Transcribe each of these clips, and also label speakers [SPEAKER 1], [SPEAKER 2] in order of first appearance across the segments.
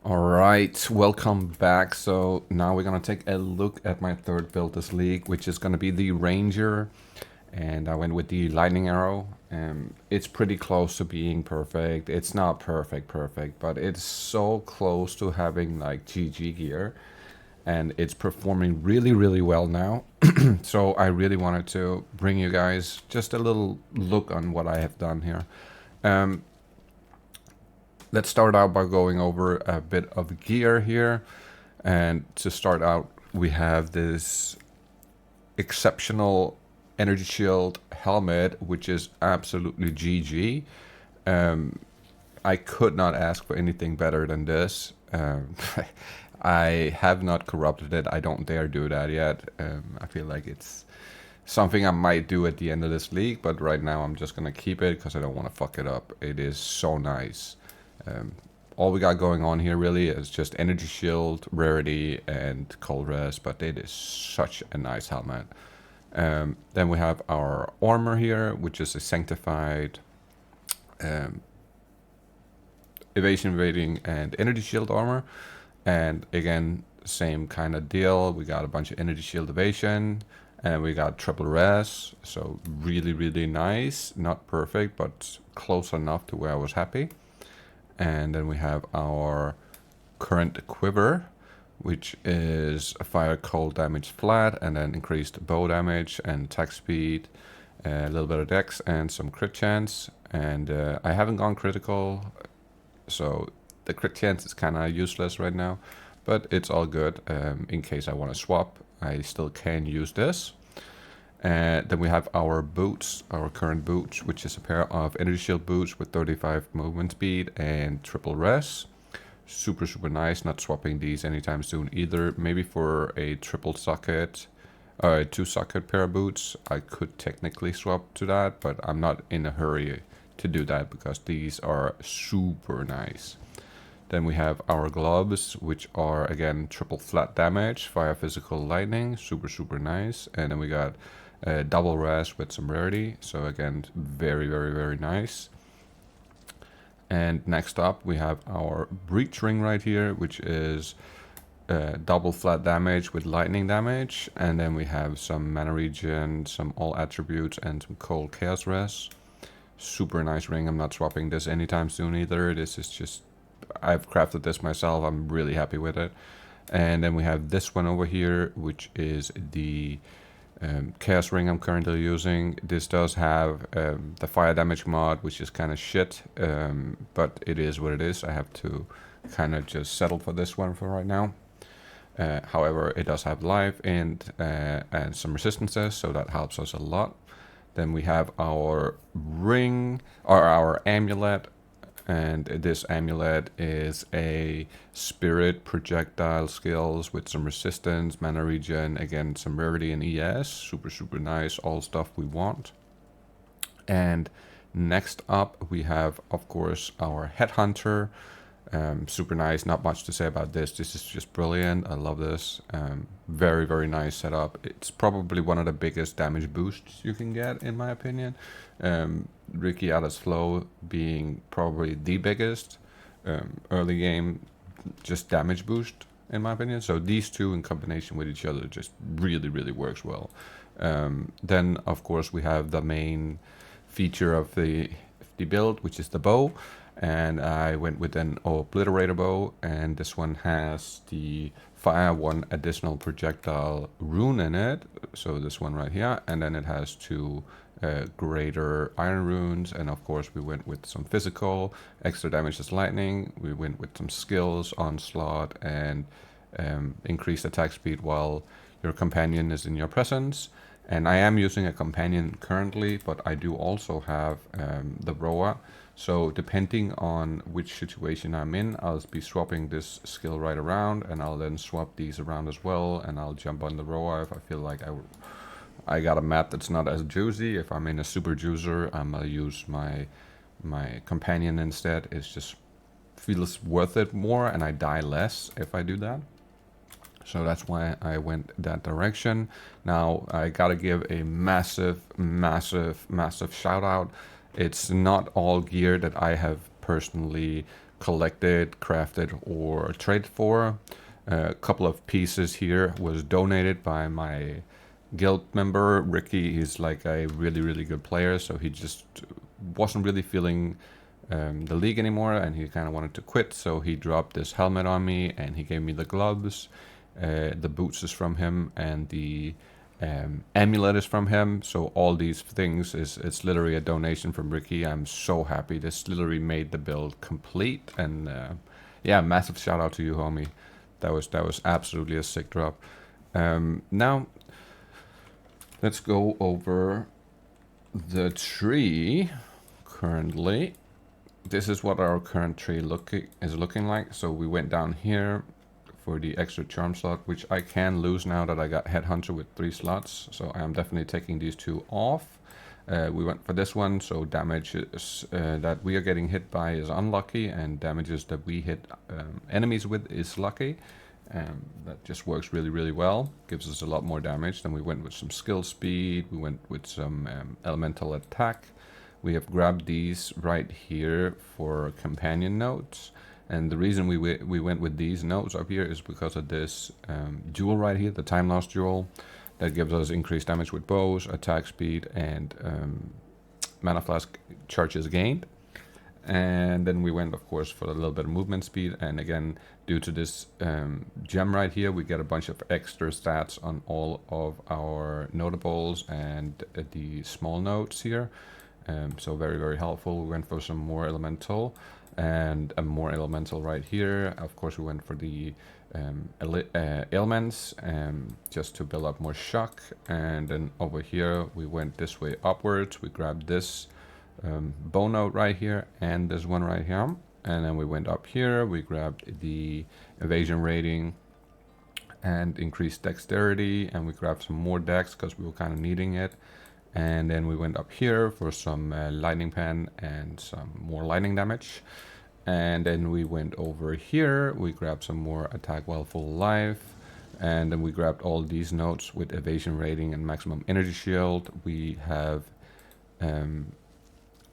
[SPEAKER 1] All right, welcome back. So now we're gonna take a look at my third build this league, which is gonna be the Ranger, and I went with the Lightning Arrow. It's pretty close to being perfect. It's not perfect, but it's so close to having like GG gear, and it's performing really well now. So I really wanted to bring you guys just a little look on what I have done here. Um, let's start out by going over a bit of gear here. And to start out, we have this exceptional energy shield helmet, which is absolutely GG. I could not ask for anything better than this. I have not corrupted it. I don't dare do that yet. I feel like it's something I might do at the end of this league, but right now I'm just gonna keep it because I don't want to fuck it up. It is so nice. All we got going on here really is just energy shield, rarity, and cold rest, but it is such a nice helmet. Then we have our armor here, which is a sanctified evasion rating and energy shield armor. And again, same kind of deal. We got a bunch of energy shield evasion, and we got triple res. So really nice. Not perfect, but close enough to where I was happy. And then we have our current quiver, which is a fire cold damage flat, and then increased bow damage and attack speed, a little bit of dex, and some crit chance. And I haven't gone critical, so the crit chance is kind of useless right now, but it's all good. In case I want to swap, I still can use this. And then we have our boots, our current boots, which is a pair of energy shield boots with 35 movement speed and triple res. Super nice. Not swapping these anytime soon either. Maybe for a triple socket, a 2-socket pair of boots, I could technically swap to that, but I'm not in a hurry to do that because these are super nice. Then we have our gloves, which are again triple flat damage, fire, physical, lightning, super nice. And then we got double res with some rarity, so again very nice. And next up we have our breach ring right here, which is double flat damage with lightning damage. And then we have some mana regen, some all attributes, and some cold chaos res. Super nice ring. I'm not swapping this anytime soon either. This is just, I've crafted this myself. I'm really happy with it. And then we have this one over here, which is the chaos ring I'm currently using. This does have the fire damage mod, which is kind of shit, but it is what it is. I have to kind of just settle for this one for right now. However, it does have life and some resistances, so that helps us a lot. Then we have our ring, or our amulet, and this amulet is a spirit projectile skills with some resistance, mana regen, again some rarity and ES. Super nice, all stuff we want. And next up we have, of course, our headhunter. Super nice. Not much to say about this. This is just brilliant. I love this. Very nice setup. It's probably one of the biggest damage boosts you can get, in my opinion. Ricky Ada's flow being probably the biggest early game just damage boost, in my opinion. So these two in combination with each other just really works well. Then of course we have the main feature of the build, which is the bow. And I went with an obliterator bow, and this one has the fire 1 additional projectile rune in it, so this one right here, and then it has 2 greater iron runes. And of course we went with some physical, extra damage as lightning. We went with some skills, onslaught, and increased attack speed while your companion is in your presence. And I am using a companion currently, but I do also have the Roa. So depending on which situation I'm in, I'll be swapping this skill right around, and I'll then swap these around as well, and I'll jump on the Roa if I feel like I got a map that's not as juicy. If I'm in a super juicer, I'm gonna use my companion instead. It just feels worth it more, and I die less if I do that. So that's why I went that direction. Now I gotta give a massive shout out. It's not all gear that I have personally collected, crafted, or traded for. A couple of pieces here was donated by my guild member Ricky. He's like a really good player, so he just wasn't really feeling the league anymore, and he kind of wanted to quit. So he dropped this helmet on me, and he gave me the gloves. The boots is from him, and the amulet is from him. So all these things it's literally a donation from Ricky. I'm so happy. This literally made the build complete, and yeah, massive shout out to you, homie. That was absolutely a sick drop. Now let's go over the tree currently. This is what our current tree is looking like. So we went down here for the extra charm slot, which I can lose now that I got Headhunter with 3 slots. So I am definitely taking these 2 off. We went for this one, so damages that we are getting hit by is unlucky, and damages that we hit enemies with is lucky. That just works really well. Gives us a lot more damage. Then we went with some skill speed. We went with some elemental attack. We have grabbed these right here for companion notes. And the reason we went with these notes up here is because of this jewel right here, the time loss jewel. That gives us increased damage with bows, attack speed, and mana flask charges gained. And then we went, of course, for a little bit of movement speed. And again, due to this gem right here, we get a bunch of extra stats on all of our notables and the small notes here. So very helpful. We went for some more elemental, and a more elemental right here. Of course, we went for the ailments just to build up more shock. And then over here, we went this way upwards. We grabbed this bone note right here and this one right here. And then we went up here. We grabbed the evasion rating and increased dexterity. And we grabbed some more dex because we were kind of needing it. And then we went up here for some lightning pen and some more lightning damage. And then we went over here. We grabbed some more attack while full life. And then we grabbed all these notes with evasion rating and maximum energy shield. We have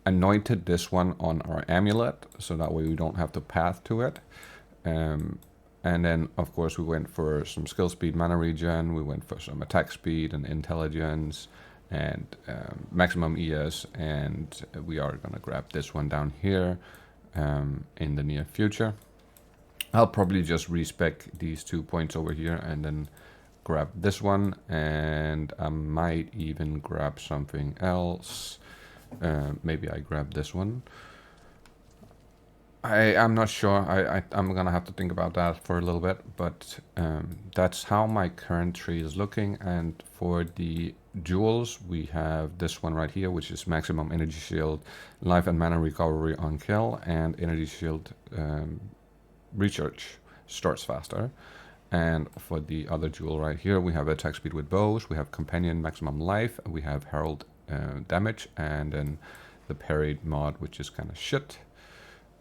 [SPEAKER 1] anointed this one on our amulet, so that way we don't have to path to it. And then, of course, we went for some skill speed, mana regen. We went for some attack speed and intelligence, and maximum ES, and we are gonna grab this one down here in the near future. I'll probably just respec these 2 points over here and then grab this one, and I might even grab something else. Maybe I grab this one. I'm not sure. I'm gonna have to think about that for a little bit, but that's how my current tree is looking. And for the jewels, we have this one right here, which is maximum energy shield, life and mana recovery on kill, and energy shield recharge starts faster. And for the other jewel right here, we have attack speed with bows, we have companion maximum life, we have herald damage, and then the parried mod, which is kind of shit.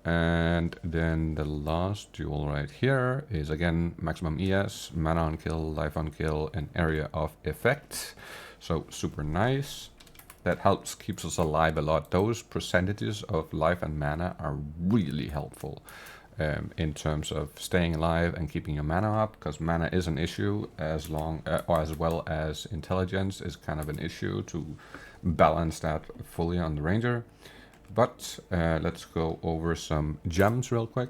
[SPEAKER 1] And then the last jewel right here is again maximum ES, mana on kill, life on kill, and area of effect. So super nice. That helps, keeps us alive a lot. Those percentages of life and mana are really helpful in terms of staying alive and keeping your mana up, because mana is an issue as long or as well as intelligence is kind of an issue to balance that fully on the ranger. But let's go over some gems real quick.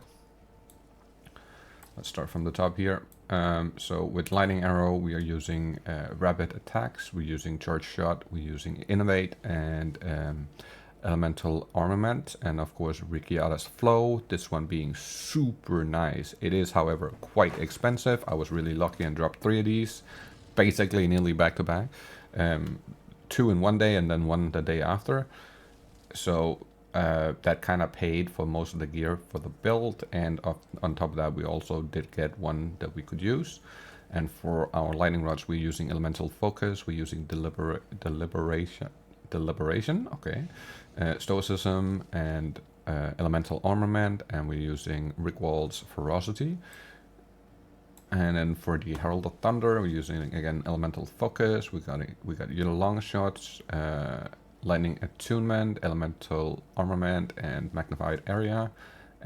[SPEAKER 1] Let's start from the top here. So with lightning arrow, we are using rapid attacks, we're using charge shot, we're using innovate, and elemental armament, and of course Rikiada's flow, this one being super nice. It is, however, quite expensive. I was really lucky and dropped 3 of these, basically nearly back to back. 2 in one day and then 1 the day after. So that kind of paid for most of the gear for the build, and on top of that we also did get 1 that we could use. And for our lightning rods, we're using elemental focus, we're using deliberation, okay, stoicism, and elemental armament, and we're using Rickwald's ferocity. And then for the Herald of Thunder, we're using again elemental focus. We got your long shots, lightning attunement, elemental armament, and magnified area.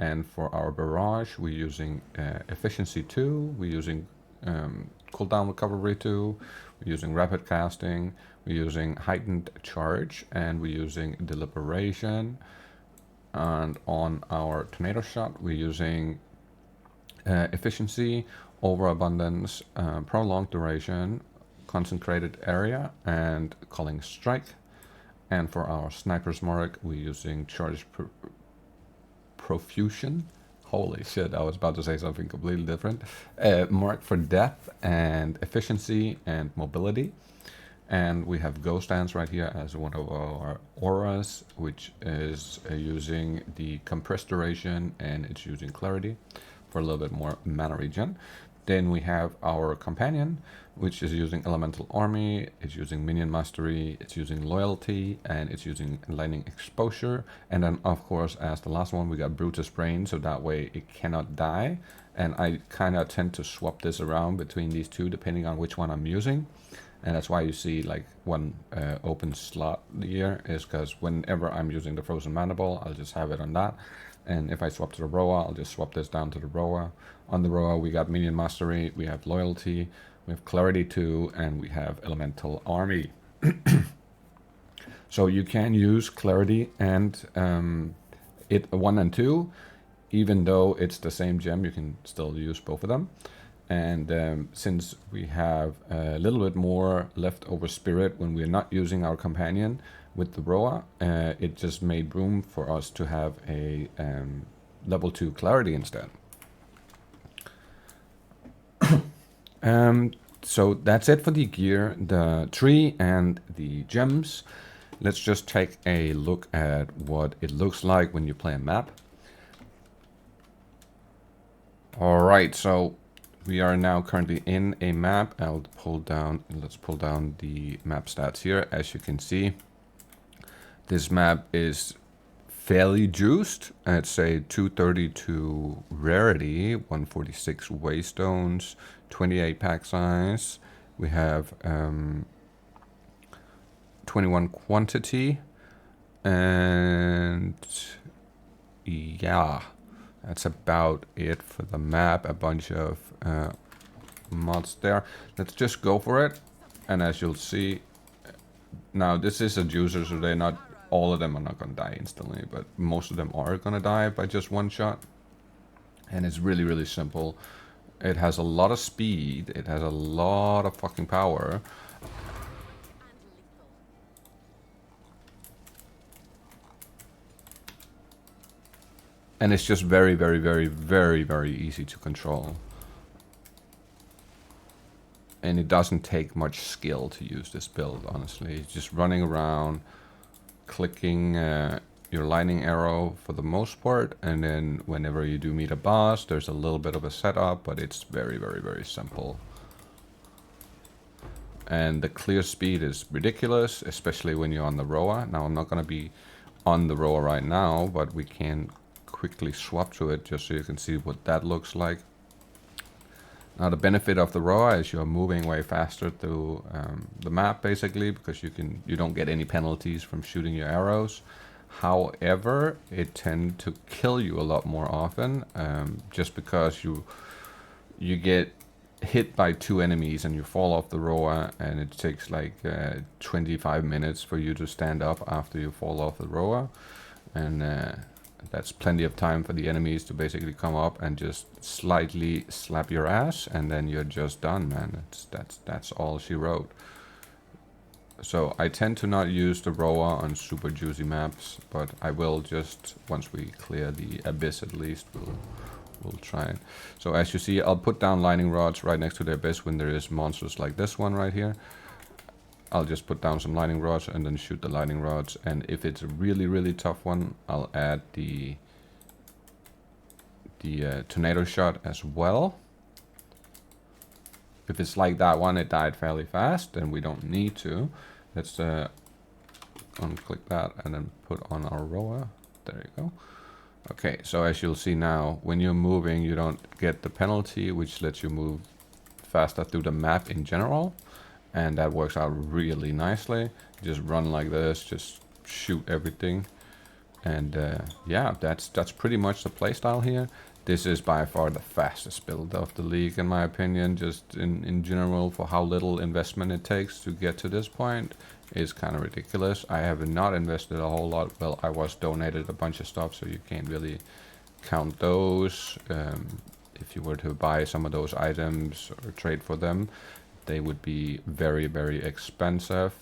[SPEAKER 1] And for our barrage, we're using efficiency 2, we're using cooldown recovery 2, we're using rapid casting, we're using heightened charge, and we're using deliberation. And on our tornado shot, we're using efficiency, overabundance, prolonged duration, concentrated area, and culling strike. And for our sniper's mark, we're using charge profusion. Holy shit, I was about to say something completely different. Mark for depth and efficiency and mobility. And we have Ghost Dance right here as one of our auras, which is using the compressed duration, and it's using clarity for a little bit more mana regen. Then we have our companion, which is using elemental army, it's using minion mastery, it's using loyalty, and it's using lightning exposure. And then of course, as the last one, we got Brutus Brain, so that way it cannot die. And I kind of tend to swap this around between these two depending on which one I'm using. And that's why you see like one open slot here, is because whenever I'm using the Frozen Mandible, I'll just have it on that. And if I swap to the Roa, I'll just swap this down to the Roa. On the Roa, we got Minion Mastery, we have Loyalty, we have Clarity 2, and we have Elemental Army. So you can use Clarity and it 1 and 2, even though it's the same gem, you can still use both of them. And since we have a little bit more leftover spirit when we're not using our companion with the Roa, it just made room for us to have a level 2 clarity instead. So that's it for the gear, the tree, and the gems. Let's just take a look at what it looks like when you play a map. Alright, so we are now currently in a map. Let's pull down the map stats here. As you can see, this map is fairly juiced. It's a 232 rarity, 146 waystones, 28 pack size. We have 21 quantity, and yeah, that's about it for the map. A bunch of mods there. Let's just go for it. And as you'll see, now this is a juicer, so they're not, all of them are not gonna die instantly, but most of them are gonna die by just one shot. And it's really, really simple. It has a lot of speed, it has a lot of fucking power. And it's just very, very, very, very, very easy to control. And it doesn't take much skill to use this build, honestly. It's just running around, clicking your lightning arrow for the most part. And then whenever you do meet a boss, there's a little bit of a setup, but it's very, very, very simple. And the clear speed is ridiculous, especially when you're on the Roa. Now, I'm not going to be on the Roa right now, but we can quickly swap to it just so you can see what that looks like. Now the benefit of the Roa is you're moving way faster through the map basically, because you don't get any penalties from shooting your arrows. However, it tends to kill you a lot more often, just because you get hit by 2 enemies and you fall off the Roa, and it takes like 25 minutes for you to stand up after you fall off the Roa. And that's plenty of time for the enemies to basically come up and just slightly slap your ass, and then you're just done, man. That's all she wrote. So I tend to not use the Roa on super juicy maps, but I will just, once we clear the Abyss at least, we'll try it. So as you see, I'll put down lightning rods right next to the Abyss when there is monsters like this one right here. I'll just put down some lightning rods and then shoot the lightning rods. And if it's a really, really tough one, I'll add the tornado shot as well. If it's like that one, it died fairly fast, then we don't need to. Let's unclick that and then put on our Roa. There you go. Okay, so as you'll see now, when you're moving, you don't get the penalty, which lets you move faster through the map in general. And that works out really nicely. Just run like this, just shoot everything. And yeah, that's pretty much the playstyle here. This is by far the fastest build of the league, in my opinion. Just in general, for how little investment it takes to get to this point is kind of ridiculous. I have not invested a whole lot. Well, I was donated a bunch of stuff, so you can't really count those. If you were to buy some of those items or trade for them, they would be very, very expensive.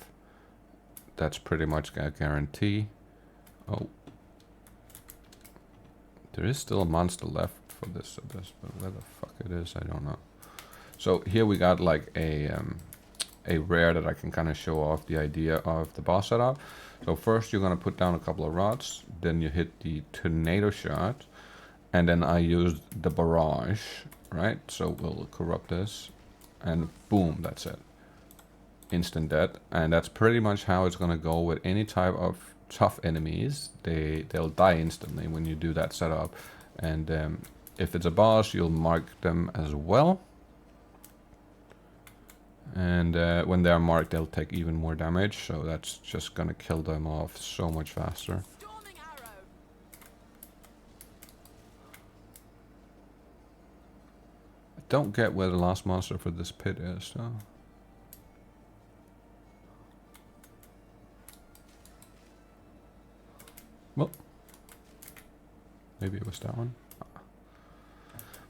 [SPEAKER 1] That's pretty much a guarantee. Oh. There is still a monster left for this, but where the fuck it is, I don't know. So here we got like a rare that I can kind of show off the idea of the boss setup. So first you're gonna put down a couple of rods, then you hit the tornado shot, and then I used the barrage, right? So we'll corrupt this, and boom, that's it. Instant death, and that's pretty much how it's gonna go with any type of tough enemies. They'll die instantly when you do that setup. And if it's a boss, you'll mark them as well. And when they're marked, they'll take even more damage. So that's just gonna kill them off so much faster. I don't get where the last monster for this pit is, though. Well, maybe it was that one.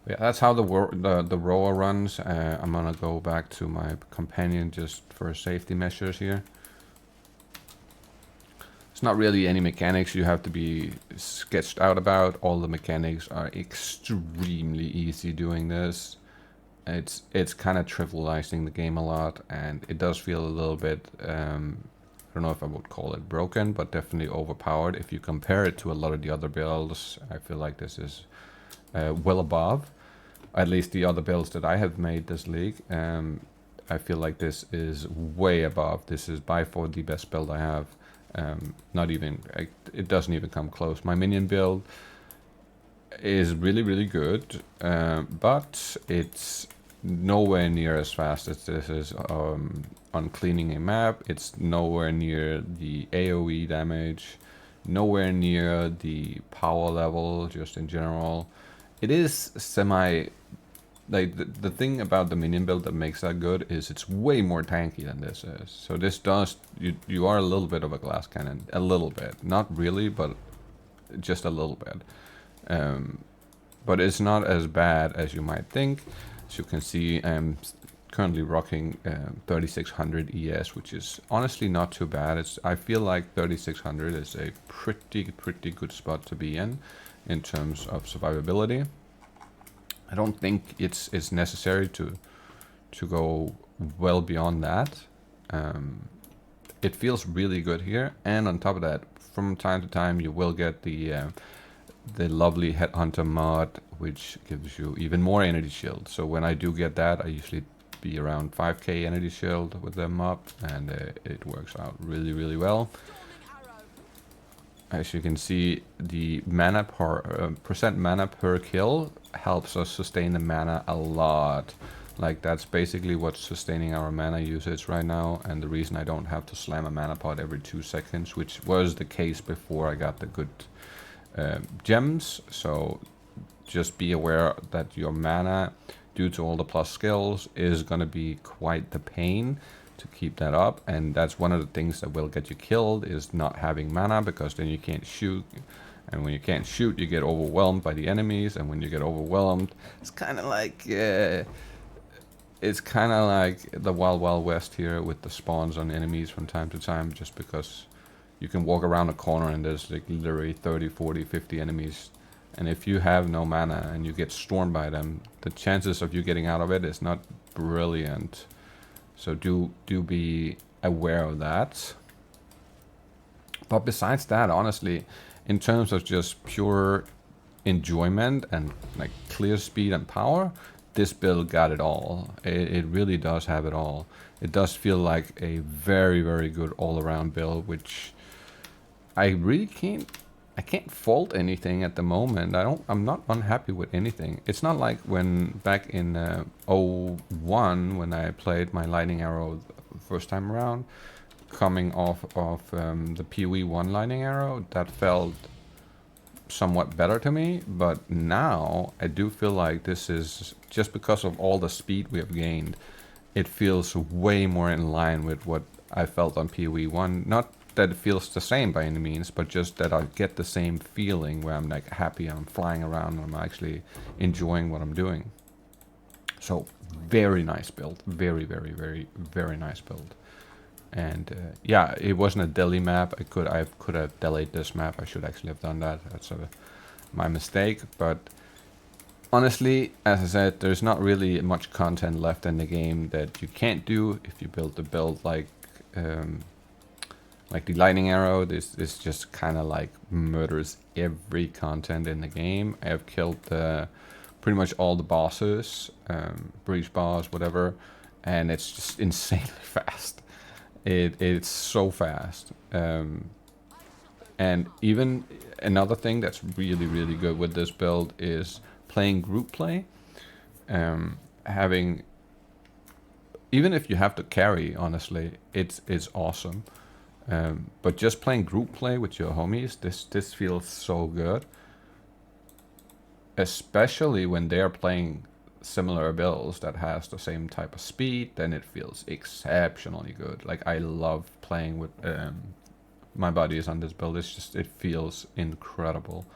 [SPEAKER 1] Yeah, that's how the roar runs. I'm gonna go back to my companion just for safety measures here. It's not really any mechanics you have to be sketched out about. All the mechanics are extremely easy doing this. It's kind of trivializing the game a lot, and it does feel a little bit I don't know if I would call it broken, but definitely overpowered. If you compare it to a lot of the other builds, I feel like this is well above. At least the other builds that I have made this league. I feel like this is way above. This is by far the best build I have. Not even, it doesn't even come close. My minion build is really, really good, but it's nowhere near as fast as this is on cleaning a map. It's nowhere near the AoE damage, nowhere near the power level, just in general. It is semi, like the thing about the minion build that makes that good is it's way more tanky than this is. So this does, you are a little bit of a glass cannon, a little bit, not really, but just a little bit. But it's not as bad as you might think. As you can see, I'm currently rocking 3600 ES, which is honestly not too bad. I feel like 3600 is a pretty good spot to be in terms of survivability. I don't think it's necessary to go well beyond that. It feels really good here, and on top of that, from time to time you will get the lovely Headhunter mod, which gives you even more energy shield. So when I do get that, I usually be around 5k energy shield with them up, and it works out really well. As you can see, the mana per percent mana per kill helps us sustain the mana a lot. Like, that's basically what's sustaining our mana usage right now, and the reason I don't have to slam a mana pot every 2 seconds, which was the case before I got the good gems. So just be aware that your mana, due to all the plus skills, is going to be quite the pain to keep that up. And that's one of the things that will get you killed, is not having mana, because then you can't shoot. And when you can't shoot, you get overwhelmed by the enemies. And when you get overwhelmed, it's kind of like the Wild West here, with the spawns on enemies from time to time, just because you can walk around a corner and there's like literally 30, 40, 50 enemies. And if you have no mana and you get stormed by them, the chances of you getting out of it is not brilliant. So do be aware of that. But besides that, honestly, in terms of just pure enjoyment and like clear speed and power, this build got it all. It really does have it all. It does feel like a very good all-around build, which I really can't fault anything at the moment. I'm not unhappy with anything. It's not like when back in 01, when I played my lightning arrow the first time around, coming off of the PoE 1 lightning arrow, that felt somewhat better to me, but now I do feel like this is, just because of all the speed we have gained, it feels way more in line with what I felt on PoE 1. Not that it feels the same by any means, but just that I get the same feeling where I'm like happy, I'm flying around, and I'm actually enjoying what I'm doing. So very nice build, very, very, very, very nice build. And yeah, it wasn't a Delhi map. I could have delayed this map. I should actually have done that. That's my mistake. But honestly, as I said, there's not really much content left in the game that you can't do if you build the build like the lightning arrow. This just kind of like murders every content in the game. I have killed pretty much all the bosses, breach boss, whatever, and it's just insanely fast. It's so fast. And even another thing that's really, really good with this build is playing group play. Having, even if you have to carry, honestly, it's awesome. But just playing group play with your homies, this feels so good. Especially when they're playing similar builds that has the same type of speed, then it feels exceptionally good. Like, I love playing with my buddies on this build. It's just, it feels incredible.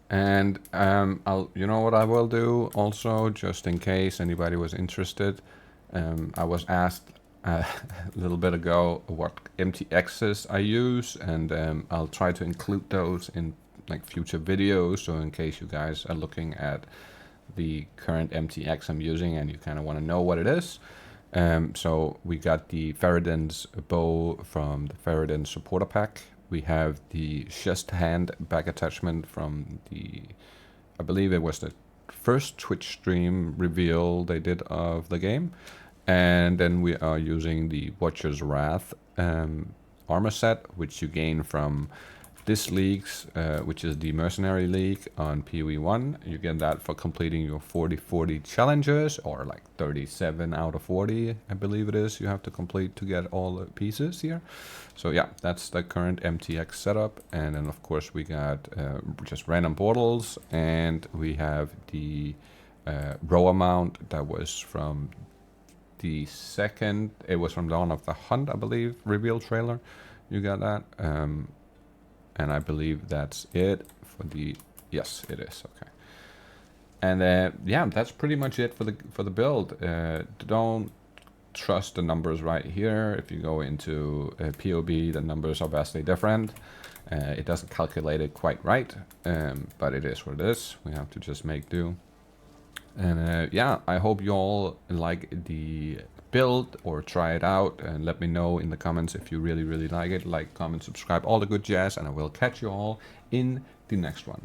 [SPEAKER 1] And you know what I will do also, just in case anybody was interested, I was asked a little bit ago what MTXs I use, and I'll try to include those in like future videos. So in case you guys are looking at the current MTX I'm using and you kind of want to know what it is. So we got the Faradin's bow from the Faradin supporter pack. We have the chest hand back attachment from the, I believe it was the first Twitch stream reveal they did of the game. And then we are using the Watcher's Wrath armor set, which you gain from this league's, which is the Mercenary League on PoE 1. You get that for completing your 40-40 challenges, or like 37 out of 40, I believe it is, you have to complete to get all the pieces here. So yeah, that's the current MTX setup. And then of course we got just random portals, and we have the rower mount that was from the second, it was from Dawn of the Hunt, I believe, reveal trailer. You got that. And I believe that's it for the, yes, it is, okay. And yeah, that's pretty much it for the build. Don't trust the numbers right here. If you go into POB, the numbers are vastly different. It doesn't calculate it quite right, but it is what it is. We have to just make do. And yeah, I hope you all like the build or try it out, and let me know in the comments if you really, really like it. Like, comment, subscribe, all the good jazz, and I will catch you all in the next one.